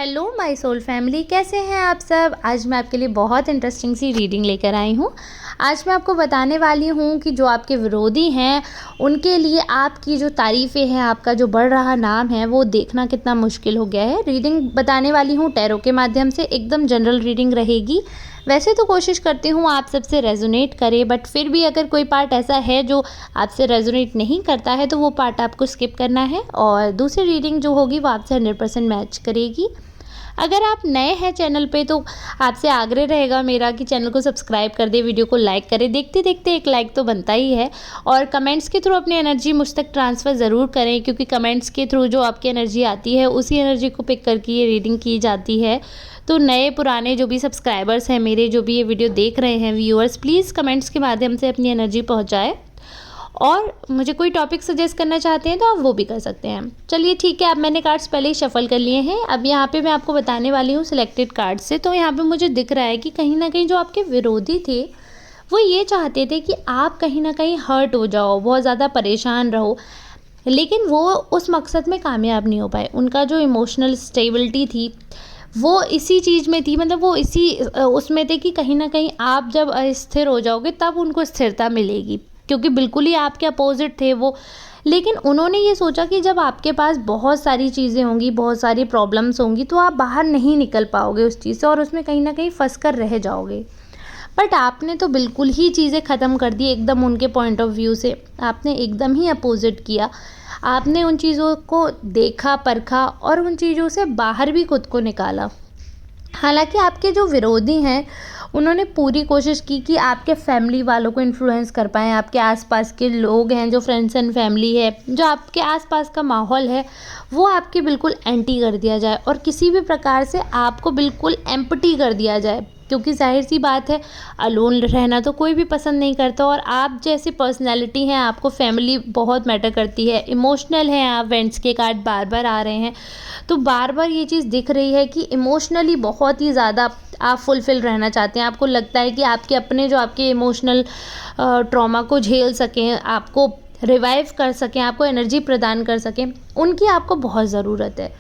Hello my soul family, कैसे हैं आप सब। आज मैं आपके लिए बहुत इंटरेस्टिंग सी रीडिंग लेकर आई हूँ। आज मैं आपको बताने वाली हूँ कि जो आपके विरोधी हैं उनके लिए आपकी जो तारीफ़ें हैं, आपका जो बढ़ रहा नाम है, वो देखना कितना मुश्किल हो गया है। रीडिंग बताने वाली हूँ टैरो के माध्यम से, एकदम जनरल रीडिंग रहेगी। वैसे तो कोशिश करती हूँ आप सबसे रेजोनेट करे, बट फिर भी अगर कोई पार्ट ऐसा है जो आपसे रेजोनेट नहीं करता है तो वो पार्ट आपको स्किप करना है और दूसरी रीडिंग जो होगी वो आपसे 100% मैच करेगी। अगर आप नए हैं चैनल पे तो आपसे आग्रह रहेगा मेरा कि चैनल को सब्सक्राइब कर दे, वीडियो को लाइक करें। देखते देखते एक लाइक तो बनता ही है और कमेंट्स के थ्रू अपनी एनर्जी मुझ तक ट्रांसफ़र ज़रूर करें, क्योंकि कमेंट्स के थ्रू जो आपकी एनर्जी आती है उसी एनर्जी को पिक करके ये रीडिंग की जाती है। तो नए पुराने जो भी सब्सक्राइबर्स हैं मेरे, जो भी ये वीडियो देख रहे हैं व्यूअर्स, प्लीज़ कमेंट्स के माध्यम से अपनी एनर्जी पहुँचाएँ और मुझे कोई टॉपिक सजेस्ट करना चाहते हैं तो आप वो भी कर सकते हैं। चलिए ठीक है, अब मैंने कार्ड्स पहले ही शफल कर लिए हैं। अब यहाँ पे मैं आपको बताने वाली हूँ सिलेक्टेड कार्ड से। तो यहाँ पे मुझे दिख रहा है कि कहीं ना कहीं जो आपके विरोधी थे वो ये चाहते थे कि आप कहीं ना कहीं हर्ट हो जाओ, बहुत ज़्यादा परेशान रहो, लेकिन वो उस मकसद में कामयाब नहीं हो पाए। उनका जो इमोशनल स्टेबिलिटी थी वो इसी चीज़ में थी, मतलब वो इसी उसमें थे कि कहीं ना कहीं आप जब अस्थिर हो जाओगे तब उनको स्थिरता मिलेगी, क्योंकि बिल्कुल ही आपके अपोजिट थे वो। लेकिन उन्होंने ये सोचा कि जब आपके पास बहुत सारी चीज़ें होंगी, बहुत सारी प्रॉब्लम्स होंगी, तो आप बाहर नहीं निकल पाओगे उस चीज़ से और उसमें कहीं ना कहीं फंस कर रह जाओगे। बट आपने तो बिल्कुल ही चीज़ें ख़त्म कर दी एकदम उनके पॉइंट ऑफ व्यू से। आपने एकदम ही अपोजिट किया। आपने उन चीज़ों को देखा, परखा और उन चीज़ों से बाहर भी खुद को निकाला। हालांकि आपके जो विरोधी हैं उन्होंने पूरी कोशिश की कि आपके फैमिली वालों को इन्फ्लुएंस कर पाएँ। आपके आसपास के लोग हैं, जो फ्रेंड्स एंड फैमिली है, जो आपके आसपास का माहौल है, वो आपके बिल्कुल एंटी कर दिया जाए और किसी भी प्रकार से आपको बिल्कुल एम्प्टी कर दिया जाए, क्योंकि जाहिर सी बात है अलोन रहना तो कोई भी पसंद नहीं करता। और आप जैसी पर्सनैलिटी हैं, आपको फैमिली बहुत मैटर करती है, इमोशनल हैं आप। वेंट्स के कार्ड बार बार आ रहे हैं, तो बार बार ये चीज़ दिख रही है कि इमोशनली बहुत ही ज़्यादा आप फुलफ़िल रहना चाहते हैं। आपको लगता है कि आपके अपने जो आपके इमोशनल ट्रॉमा को झेल सकें, आपको रिवाइव कर सकें, आपको एनर्जी प्रदान कर सकें, उनकी आपको बहुत ज़रूरत है।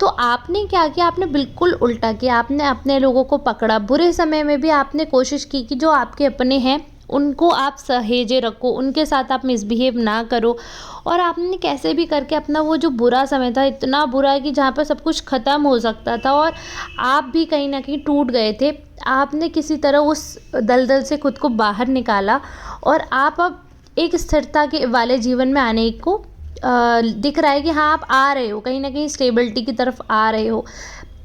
तो आपने क्या किया, आपने बिल्कुल उल्टा किया। आपने अपने लोगों को पकड़ा। बुरे समय में भी आपने कोशिश की कि जो आपके अपने हैं उनको आप सहेजे रखो, उनके साथ आप मिसबिहेव ना करो। और आपने कैसे भी करके अपना वो जो बुरा समय था, इतना बुरा कि जहाँ पर सब कुछ ख़त्म हो सकता था और आप भी कहीं ना कहीं टूट गए थे, आपने किसी तरह उस दलदल से खुद को बाहर निकाला और आप अब एक स्थिरता के वाले जीवन में आने को दिख रहा है कि हाँ, आप आ रहे हो, कहीं ना कहीं स्टेबिलिटी की तरफ आ रहे हो।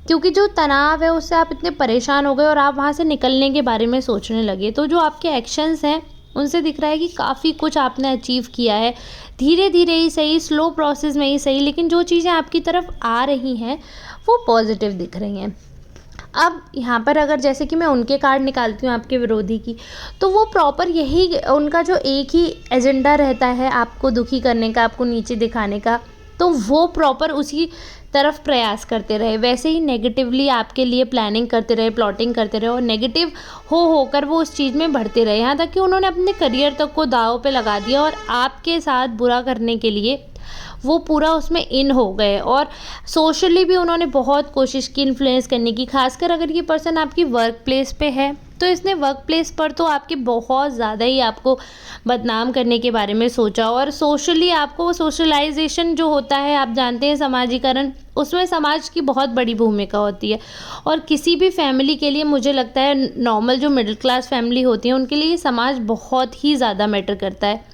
क्योंकि जो तनाव है उससे आप इतने परेशान हो गए और आप वहाँ से निकलने के बारे में सोचने लगे। तो जो आपके एक्शंस हैं उनसे दिख रहा है कि काफ़ी कुछ आपने अचीव किया है, धीरे धीरे ही सही, स्लो प्रोसेस में ही सही, लेकिन जो चीज़ें आपकी तरफ आ रही हैं वो पॉजिटिव दिख रही हैं। अब यहाँ पर अगर जैसे कि मैं उनके कार्ड निकालती हूँ आपके विरोधी की, तो वो प्रॉपर यही उनका जो एक ही एजेंडा रहता है आपको दुखी करने का, आपको नीचे दिखाने का, तो वो प्रॉपर उसी तरफ प्रयास करते रहे। वैसे ही नेगेटिवली आपके लिए प्लानिंग करते रहे, प्लॉटिंग करते रहे और नेगेटिव होकर वो उस चीज़ में बढ़ते रहे, यहाँ तक कि उन्होंने अपने करियर तक को दांव पे लगा दिया और आपके साथ बुरा करने के लिए वो पूरा उसमें इन हो गए। और सोशली भी उन्होंने बहुत कोशिश की इन्फ्लुएंस करने की। खासकर अगर ये पर्सन आपकी वर्क प्लेस पे है तो इसने वर्क प्लेस पर तो आपके बहुत ज़्यादा ही आपको बदनाम करने के बारे में सोचा। और सोशली आपको सोशलाइजेशन जो होता है, आप जानते हैं समाजीकरण, उसमें समाज की बहुत बड़ी भूमिका होती है। और किसी भी फैमिली के लिए मुझे लगता है, नॉर्मल जो मिडिल क्लास फैमिली होती है उनके लिए समाज बहुत ही ज़्यादा मैटर करता है।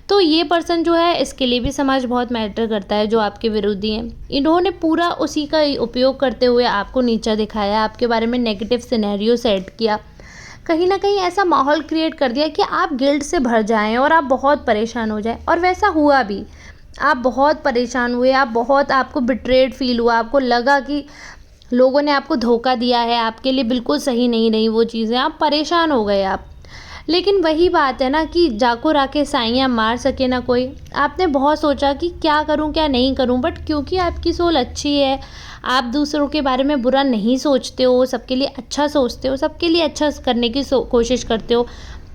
तो ये पर्सन जो है, इसके लिए भी समाज बहुत मैटर करता है। जो आपके विरोधी हैं, इन्होंने पूरा उसी का उपयोग करते हुए आपको नीचा दिखाया, आपके बारे में नेगेटिव सिनेरियो सेट किया, कहीं ना कहीं ऐसा माहौल क्रिएट कर दिया कि आप गिल्ट से भर जाएं और आप बहुत परेशान हो जाएं। और वैसा हुआ भी, आप बहुत परेशान हुए, आपको बिट्रेड फील हुआ, आपको लगा कि लोगों ने आपको धोखा दिया है, आपके लिए बिल्कुल सही नहीं रही वो चीज़ें, आप परेशान हो गए आप। लेकिन वही बात है ना कि जाको राखे साइयाँ मार सके ना कोई। आपने बहुत सोचा कि क्या करूं क्या नहीं करूं, बट क्योंकि आपकी सोल अच्छी है, आप दूसरों के बारे में बुरा नहीं सोचते हो, सबके लिए अच्छा सोचते हो, सबके लिए अच्छा करने की कोशिश करते हो,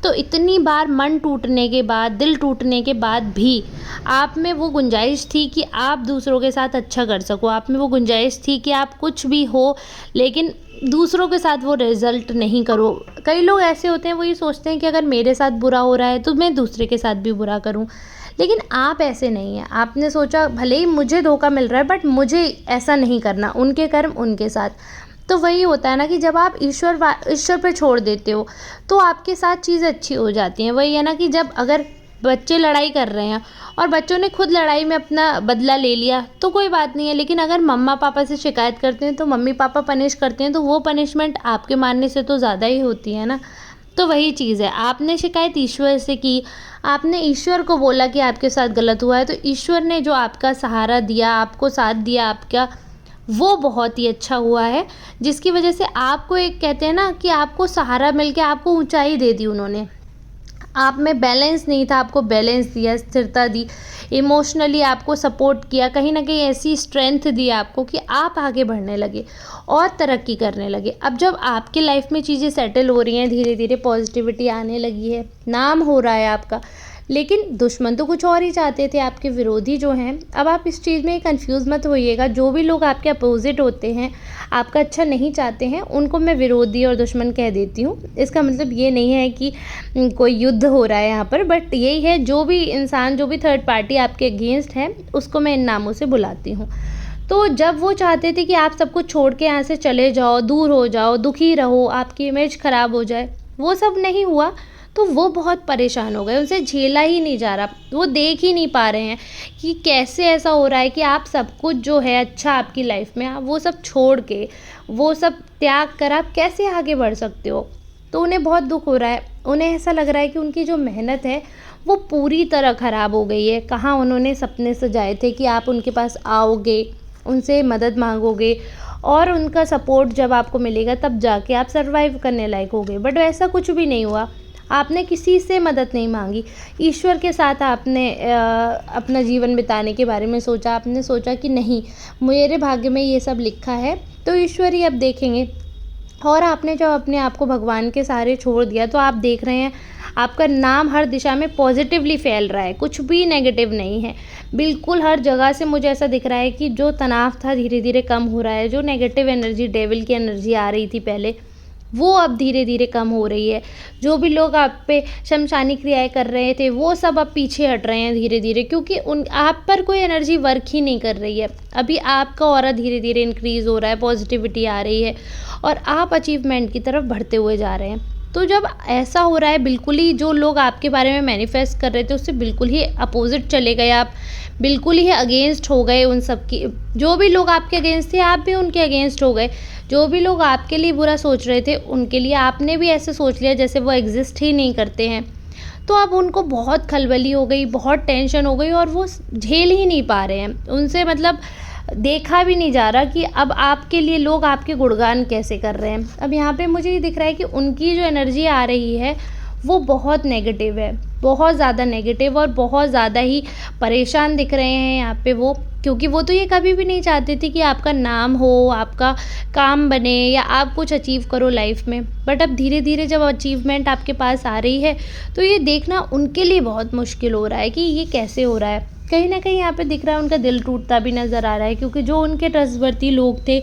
तो इतनी बार मन टूटने के बाद, दिल टूटने के बाद भी आप में वो गुंजाइश थी कि आप दूसरों के साथ अच्छा कर सको, आप में वो गुंजाइश थी कि आप कुछ भी हो लेकिन दूसरों के साथ वो रिज़ल्ट नहीं करो। कई लोग ऐसे होते हैं, वो ये सोचते हैं कि अगर मेरे साथ बुरा हो रहा है तो मैं दूसरे के साथ भी बुरा करूं, लेकिन आप ऐसे नहीं हैं। आपने सोचा भले ही मुझे धोखा मिल रहा है बट मुझे ऐसा नहीं करना, उनके कर्म उनके साथ। तो वही होता है ना कि जब आप ईश्वर पे छोड़ देते हो तो आपके साथ चीज़ें अच्छी हो जाती हैं। वही है ना कि जब अगर बच्चे लड़ाई कर रहे हैं और बच्चों ने खुद लड़ाई में अपना बदला ले लिया तो कोई बात नहीं है, लेकिन अगर मम्मा पापा से शिकायत करते हैं तो मम्मी पापा पनिश करते हैं तो वो पनिशमेंट आपके मानने से तो ज़्यादा ही होती है ना। तो वही चीज़ है, आपने शिकायत ईश्वर से की, आपने ईश्वर को बोला कि आपके साथ गलत हुआ है, तो ईश्वर ने जो आपका सहारा दिया, आपको साथ दिया आपका, वो बहुत ही अच्छा हुआ है, जिसकी वजह से आपको एक कहते हैं ना कि आपको सहारा मिल के आपको ऊंचाई दे दी उन्होंने। आप में बैलेंस नहीं था, आपको बैलेंस दिया, स्थिरता दी, इमोशनली आपको सपोर्ट किया, कहीं ना कहीं ऐसी स्ट्रेंथ दी आपको कि आप आगे बढ़ने लगे और तरक्की करने लगे। अब जब आपकी लाइफ में चीज़ें सेटल हो रही हैं, धीरे धीरे पॉजिटिविटी आने लगी है, नाम हो रहा है आपका, लेकिन दुश्मन तो कुछ और ही चाहते थे, आपके विरोधी जो हैं। अब आप इस चीज़ में कंफ्यूज मत होइएगा, जो भी लोग आपके अपोजिट होते हैं, आपका अच्छा नहीं चाहते हैं, उनको मैं विरोधी और दुश्मन कह देती हूँ। इसका मतलब ये नहीं है कि कोई युद्ध हो रहा है यहाँ पर, बट यही है जो भी इंसान, जो भी थर्ड पार्टी आपके अगेंस्ट है, उसको मैं इन नामों से बुलाती हूँ। तो जब वो चाहते थे कि आप सब कुछ छोड़ के यहाँ से चले जाओ, दूर हो जाओ, दुखी रहो, आपकी इमेज ख़राब हो जाए, वो सब नहीं हुआ, तो वो बहुत परेशान हो गए, उनसे झेला ही नहीं जा रहा, वो देख ही नहीं पा रहे हैं कि कैसे ऐसा हो रहा है कि आप सब कुछ जो है अच्छा आपकी लाइफ में, आप वो सब छोड़ के, वो सब त्याग कर आप कैसे आगे बढ़ सकते हो। तो उन्हें बहुत दुख हो रहा है, उन्हें ऐसा लग रहा है कि उनकी जो मेहनत है वो पूरी तरह ख़राब हो गई है। कहाँ उन्होंने सपने सजाए थे कि आप उनके पास आओगे, उनसे मदद मांगोगे और उनका सपोर्ट जब आपको मिलेगा तब जाके आप सर्वाइव करने लायक होगे, बट वैसा कुछ भी नहीं हुआ। आपने किसी से मदद नहीं मांगी, ईश्वर के साथ आपने अपना जीवन बिताने के बारे में सोचा। आपने सोचा कि नहीं, मेरे भाग्य में ये सब लिखा है तो ईश्वर ही अब देखेंगे। और आपने जब अपने आप को भगवान के सहारे छोड़ दिया तो आप देख रहे हैं आपका नाम हर दिशा में पॉजिटिवली फैल रहा है, कुछ भी नेगेटिव नहीं है। बिल्कुल हर जगह से मुझे ऐसा दिख रहा है कि जो तनाव था धीरे धीरे कम हो रहा है, जो नेगेटिव एनर्जी, डेविल की एनर्जी आ रही थी पहले, वो अब धीरे धीरे कम हो रही है। जो भी लोग आप पे शमशानी क्रियाएं कर रहे थे वो सब अब पीछे हट रहे हैं धीरे धीरे, क्योंकि उन आप पर कोई एनर्जी वर्क ही नहीं कर रही है। अभी आपका ऑरा धीरे धीरे इंक्रीज़ हो रहा है, पॉजिटिविटी आ रही है और आप अचीवमेंट की तरफ बढ़ते हुए जा रहे हैं। तो जब ऐसा हो रहा है, बिल्कुल ही जो लोग आपके बारे में मैनिफेस्ट कर रहे थे उससे बिल्कुल ही अपोजिट चले गए आप, बिल्कुल ही अगेंस्ट हो गए उन सब की। जो भी लोग आपके अगेंस्ट थे आप भी उनके अगेंस्ट हो गए, जो भी लोग आपके लिए बुरा सोच रहे थे उनके लिए आपने भी ऐसे सोच लिया जैसे वो एग्जिस्ट ही नहीं करते हैं। तो अब उनको बहुत खलबली हो गई, बहुत टेंशन हो गई और वो झेल ही नहीं पा रहे हैं, उनसे मतलब देखा भी नहीं जा रहा कि अब आपके लिए लोग आपके गुणगान कैसे कर रहे हैं। अब यहाँ पे मुझे ये दिख रहा है कि उनकी जो एनर्जी आ रही है वो बहुत नेगेटिव है, बहुत ज़्यादा नेगेटिव और बहुत ज़्यादा ही परेशान दिख रहे हैं यहाँ पे वो, क्योंकि वो तो ये कभी भी नहीं चाहते थे कि आपका नाम हो, आपका काम बने या आप कुछ अचीव करो लाइफ में। बट अब धीरे धीरे जब अचीवमेंट आपके पास आ रही है तो ये देखना उनके लिए बहुत मुश्किल हो रहा है कि ये कैसे हो रहा है। कहीं ना कहीं यहाँ पे दिख रहा है उनका दिल टूटता भी नज़र आ रहा है, क्योंकि जो उनके ट्रस्टवर्दी लोग थे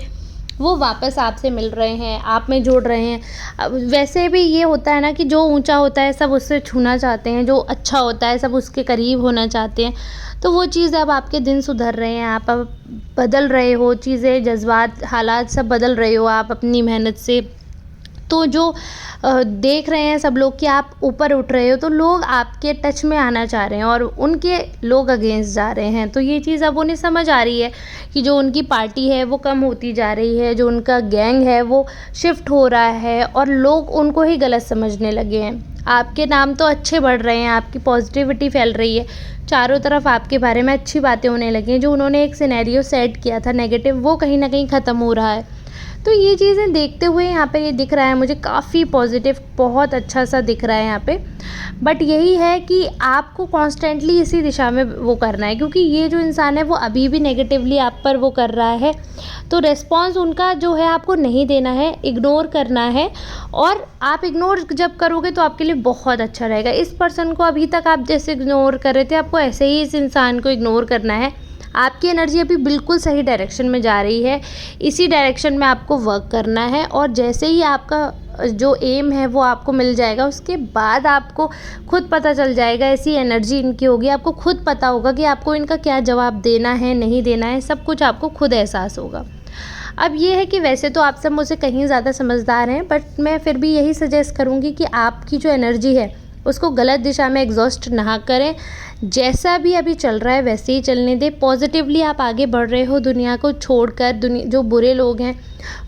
वो वापस आपसे मिल रहे हैं, आप में जोड़ रहे हैं। अब वैसे भी ये होता है ना कि जो ऊंचा होता है सब उससे छूना चाहते हैं, जो अच्छा होता है सब उसके करीब होना चाहते हैं। तो वो चीज़ अब आपके दिन सुधर रहे हैं, आप अब बदल रहे हो, चीज़ें, जज्बात, हालात सब बदल रहे हो आप अपनी मेहनत से। तो जो देख रहे हैं सब लोग कि आप ऊपर उठ रहे हो तो लोग आपके टच में आना चाह रहे हैं और उनके लोग अगेंस्ट जा रहे हैं। तो ये चीज़ अब उन्हें समझ आ रही है कि जो उनकी पार्टी है वो कम होती जा रही है, जो उनका गैंग है वो शिफ्ट हो रहा है और लोग उनको ही गलत समझने लगे हैं। आपके नाम तो अच्छे बढ़ रहे हैं, आपकी पॉजिटिविटी फैल रही है, चारों तरफ आपके बारे में अच्छी बातें होने लगी हैं। जो उन्होंने एक सिनेरियो सेट किया था नेगेटिव, वो कहीं ना कहीं ख़त्म हो रहा है। तो ये चीज़ें देखते हुए यहाँ पे ये दिख रहा है मुझे काफ़ी पॉजिटिव, बहुत अच्छा सा दिख रहा है यहाँ पे। बट यही है कि आपको कॉन्स्टेंटली इसी दिशा में वो करना है, क्योंकि ये जो इंसान है वो अभी भी नेगेटिवली आप पर वो कर रहा है, तो रिस्पॉन्स उनका जो है आपको नहीं देना है, इग्नोर करना है। और आप इग्नोर जब करोगे तो आपके लिए बहुत अच्छा रहेगा। इस पर्सन को अभी तक आप जैसे इग्नोर कर रहे थे, आपको ऐसे ही इस इंसान को इग्नोर करना है। आपकी एनर्जी अभी बिल्कुल सही डायरेक्शन में जा रही है, इसी डायरेक्शन में आपको वर्क करना है। और जैसे ही आपका जो एम है वो आपको मिल जाएगा, उसके बाद आपको खुद पता चल जाएगा, ऐसी एनर्जी इनकी होगी, आपको खुद पता होगा कि आपको इनका क्या जवाब देना है, नहीं देना है, सब कुछ आपको खुद एहसास होगा। अब ये है कि वैसे तो आप सब मुझसे कहीं ज़्यादा समझदार हैं, बट मैं फिर भी यही सजेस्ट करूँगी कि आपकी जो एनर्जी है उसको गलत दिशा में एग्जॉस्ट ना करें। जैसा भी अभी चल रहा है वैसे ही चलने दें। पॉजिटिवली आप आगे बढ़ रहे हो, दुनिया को छोड़कर, दुनिया जो बुरे लोग हैं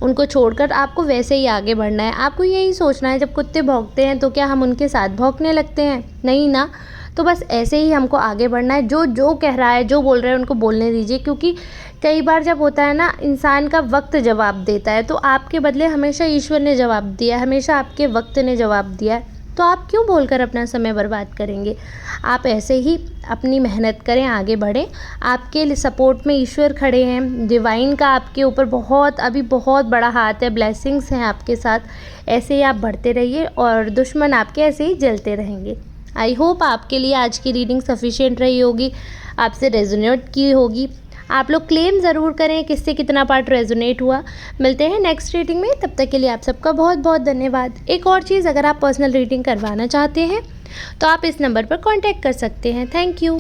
उनको छोड़कर आपको वैसे ही आगे बढ़ना है। आपको यही सोचना है, जब कुत्ते भौंकते हैं तो क्या हम उनके साथ भौंकने लगते हैं? नहीं ना। तो बस ऐसे ही हमको आगे बढ़ना है। जो जो कह रहा है, जो बोल रहा है, उनको बोलने दीजिए, क्योंकि कई बार जब होता है ना, इंसान का वक्त जवाब देता है, तो आपके बदले हमेशा ईश्वर ने जवाब दिया, हमेशा आपके वक्त ने जवाब दिया है, तो आप क्यों बोलकर अपना समय बर्बाद करेंगे? आप ऐसे ही अपनी मेहनत करें, आगे बढ़ें। आपके लिए सपोर्ट में ईश्वर खड़े हैं, डिवाइन का आपके ऊपर अभी बहुत बड़ा हाथ है, ब्लेसिंग्स हैं आपके साथ। ऐसे ही आप बढ़ते रहिए और दुश्मन आपके ऐसे ही जलते रहेंगे। आई होप आपके लिए आज की रीडिंग सफिशिएंट रही होगी, आपसे रेजोनेट की होगी। आप लोग क्लेम ज़रूर करें किससे कितना पार्ट रेजोनेट हुआ। मिलते हैं नेक्स्ट रीडिंग में, तब तक के लिए आप सबका बहुत बहुत धन्यवाद। एक और चीज़, अगर आप पर्सनल रीडिंग करवाना चाहते हैं तो आप इस नंबर पर कांटेक्ट कर सकते हैं। Thank you.